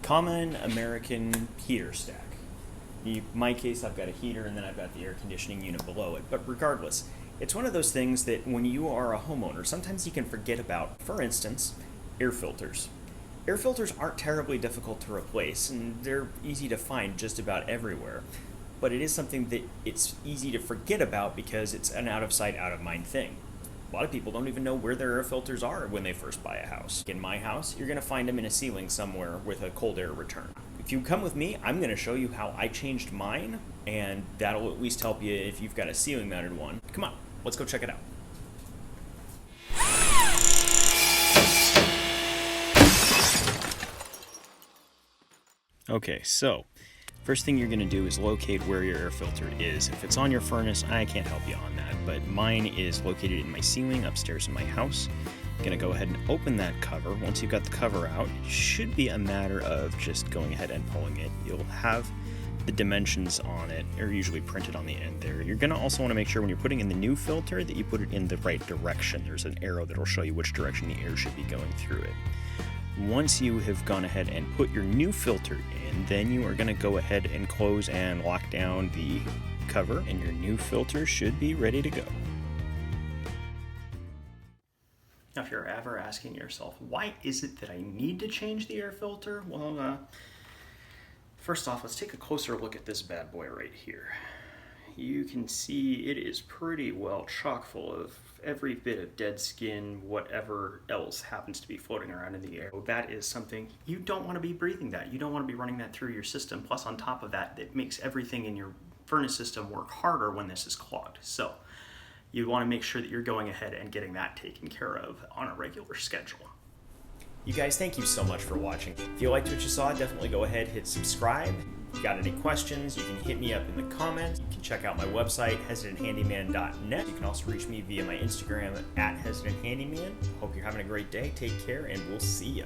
Common American heater stack. In my case, I've got a heater and then I've got the air conditioning unit below it. But regardless, it's one of those things that when you are a homeowner, sometimes you can forget about. For instance, air filters. Air filters aren't terribly difficult to replace, and they're easy to find just about everywhere. But it is something that it's easy to forget about because it's an out of sight, out of mind thing. A lot of people don't even know where their air filters are when they first buy a house. In my house, you're going to find them in a ceiling somewhere with a cold air return. If you come with me, I'm going to show you how I changed mine, and that'll at least help you if you've got a ceiling mounted one. Come on, let's go check it out. Okay, so first thing you're going to do is locate where your air filter is. If it's on your furnace, I can't help you on that, but mine is located in my ceiling upstairs in my house. I'm going to go ahead and open that cover. Once you've got the cover out, it should be a matter of just going ahead and pulling it. You'll have the dimensions on it, are usually printed on the end there. You're going to also want to make sure when you're putting in the new filter that you put it in the right direction. There's an arrow that will show you which direction the air should be going through it. Once you have gone ahead and put your new filter in, then you are going to go ahead and close and lock down the cover, and your new filter should be ready to go. Now, if you're ever asking yourself, why is it that I need to change the air filter? Well, first off, let's take a closer look at this bad boy right here. You can see it is pretty well chock full of every bit of dead skin, whatever else happens to be floating around in the air. That is something you don't want to be breathing that. You don't want to be running that through your system. Plus, on top of that, it makes everything in your furnace system work harder when this is clogged. So you want to make sure that you're going ahead and getting that taken care of on a regular schedule. You guys, thank you so much for watching. If you liked what you saw, definitely go ahead, hit subscribe. If you got any questions, you can hit me up in the comments. You can check out my website, hesitanthandyman.net. You can also reach me via my Instagram @hesitanthandyman. Hope you're having a great day. Take care, and we'll see ya.